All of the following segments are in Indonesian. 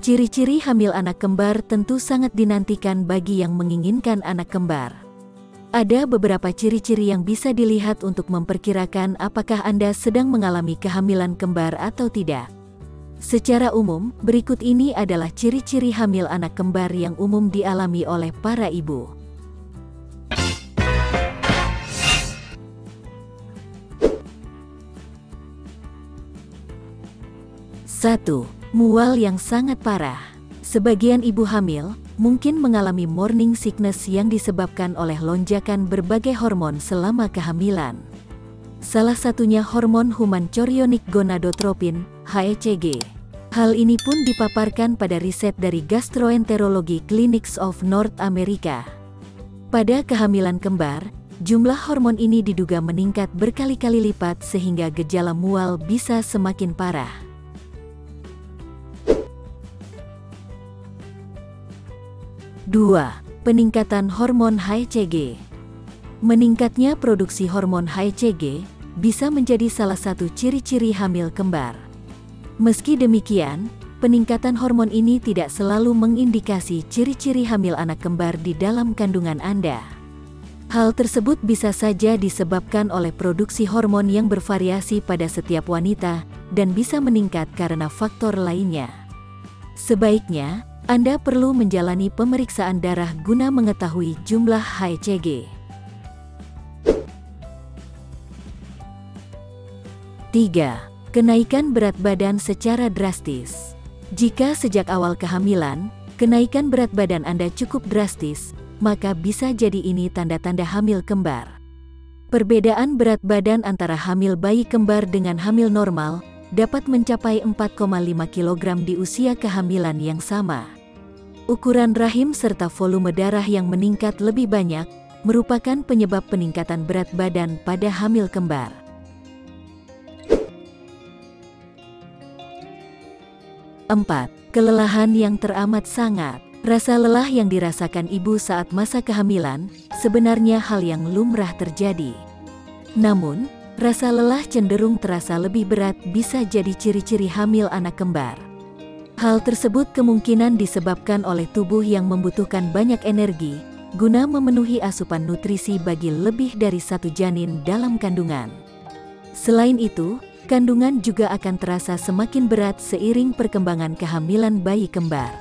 Ciri-ciri hamil anak kembar tentu sangat dinantikan bagi yang menginginkan anak kembar. Ada beberapa ciri-ciri yang bisa dilihat untuk memperkirakan apakah Anda sedang mengalami kehamilan kembar atau tidak. Secara umum, berikut ini adalah ciri-ciri hamil anak kembar yang umum dialami oleh para ibu. 1. Mual yang sangat parah. Sebagian ibu hamil mungkin mengalami morning sickness yang disebabkan oleh lonjakan berbagai hormon selama kehamilan. Salah satunya hormon human chorionic gonadotropin, HCG. Hal ini pun dipaparkan pada riset dari Gastroenterology Clinics of North America. Pada kehamilan kembar, jumlah hormon ini diduga meningkat berkali-kali lipat sehingga gejala mual bisa semakin parah. 2. Peningkatan hormon HCG. Meningkatnya produksi hormon HCG bisa menjadi salah satu ciri-ciri hamil kembar. Meski demikian, peningkatan hormon ini tidak selalu mengindikasi ciri-ciri hamil anak kembar di dalam kandungan Anda. Hal tersebut bisa saja disebabkan oleh produksi hormon yang bervariasi pada setiap wanita dan bisa meningkat karena faktor lainnya. Sebaiknya, Anda perlu menjalani pemeriksaan darah guna mengetahui jumlah HCG. 3. Kenaikan berat badan secara drastis. Jika sejak awal kehamilan, kenaikan berat badan Anda cukup drastis, maka bisa jadi ini tanda-tanda hamil kembar. Perbedaan berat badan antara hamil bayi kembar dengan hamil normal dapat mencapai 4,5 kg di usia kehamilan yang sama. Ukuran rahim serta volume darah yang meningkat lebih banyak merupakan penyebab peningkatan berat badan pada hamil kembar. 4. Kelelahan yang teramat sangat. Rasa lelah yang dirasakan ibu saat masa kehamilan sebenarnya hal yang lumrah terjadi. Namun, rasa lelah cenderung terasa lebih berat bisa jadi ciri-ciri hamil anak kembar. Hal tersebut kemungkinan disebabkan oleh tubuh yang membutuhkan banyak energi guna memenuhi asupan nutrisi bagi lebih dari satu janin dalam kandungan. Selain itu, kandungan juga akan terasa semakin berat seiring perkembangan kehamilan bayi kembar.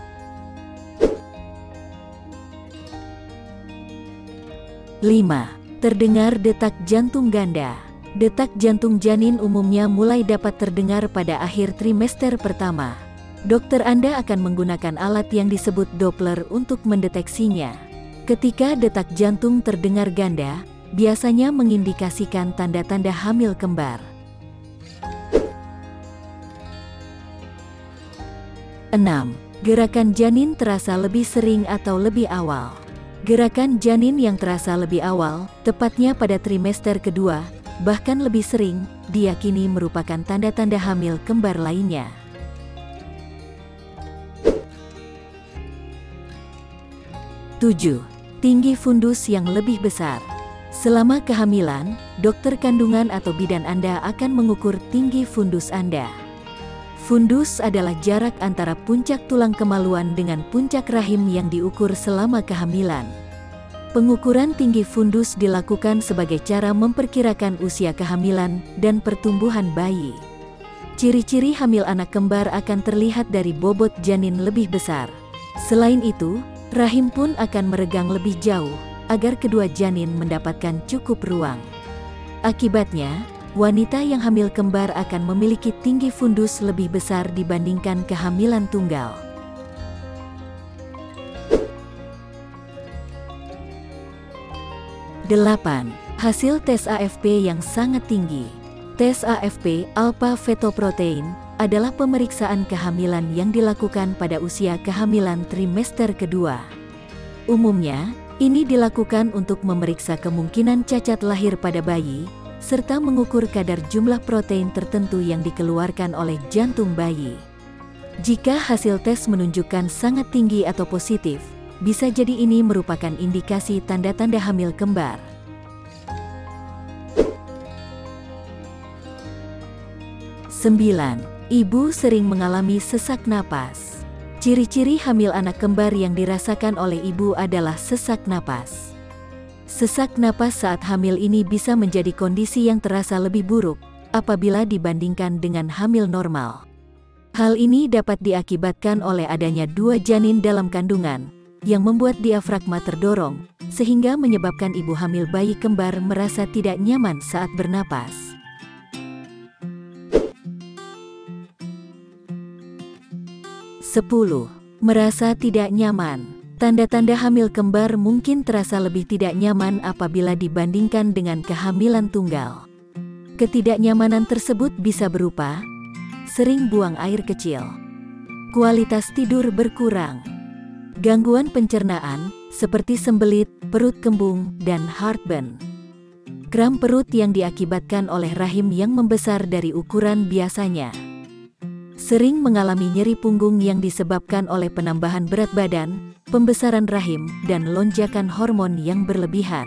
5. Terdengar detak jantung ganda. Detak jantung janin umumnya mulai dapat terdengar pada akhir trimester pertama. Dokter Anda akan menggunakan alat yang disebut Doppler untuk mendeteksinya. Ketika detak jantung terdengar ganda, biasanya mengindikasikan tanda-tanda hamil kembar. 6. Gerakan janin terasa lebih sering atau lebih awal. Gerakan janin yang terasa lebih awal, tepatnya pada trimester kedua, bahkan lebih sering, diyakini merupakan tanda-tanda hamil kembar lainnya. 7. Tinggi fundus yang lebih besar. Selama kehamilan, dokter kandungan atau bidan Anda akan mengukur tinggi fundus Anda. Fundus adalah jarak antara puncak tulang kemaluan dengan puncak rahim yang diukur selama kehamilan. Pengukuran tinggi fundus dilakukan sebagai cara memperkirakan usia kehamilan dan pertumbuhan bayi. Ciri-ciri hamil anak kembar akan terlihat dari bobot janin lebih besar. Selain itu, rahim pun akan meregang lebih jauh, agar kedua janin mendapatkan cukup ruang. Akibatnya, wanita yang hamil kembar akan memiliki tinggi fundus lebih besar dibandingkan kehamilan tunggal. 8. Hasil tes AFP yang sangat tinggi. Tes AFP, alpha fetoprotein, adalah pemeriksaan kehamilan yang dilakukan pada usia kehamilan trimester kedua. Umumnya, ini dilakukan untuk memeriksa kemungkinan cacat lahir pada bayi, serta mengukur kadar jumlah protein tertentu yang dikeluarkan oleh jantung bayi. Jika hasil tes menunjukkan sangat tinggi atau positif, bisa jadi ini merupakan indikasi tanda-tanda hamil kembar. 9. Ibu sering mengalami sesak napas. Ciri-ciri hamil anak kembar yang dirasakan oleh ibu adalah sesak napas. Sesak napas saat hamil ini bisa menjadi kondisi yang terasa lebih buruk apabila dibandingkan dengan hamil normal. Hal ini dapat diakibatkan oleh adanya dua janin dalam kandungan yang membuat diafragma terdorong, sehingga menyebabkan ibu hamil bayi kembar merasa tidak nyaman saat bernapas. Sepuluh. Merasa tidak nyaman. Tanda-tanda hamil kembar mungkin terasa lebih tidak nyaman apabila dibandingkan dengan kehamilan tunggal. Ketidaknyamanan tersebut bisa berupa sering buang air kecil, kualitas tidur berkurang, gangguan pencernaan seperti sembelit, perut kembung, dan heartburn, kram perut yang diakibatkan oleh rahim yang membesar dari ukuran biasanya, sering mengalami nyeri punggung yang disebabkan oleh penambahan berat badan, pembesaran rahim, dan lonjakan hormon yang berlebihan.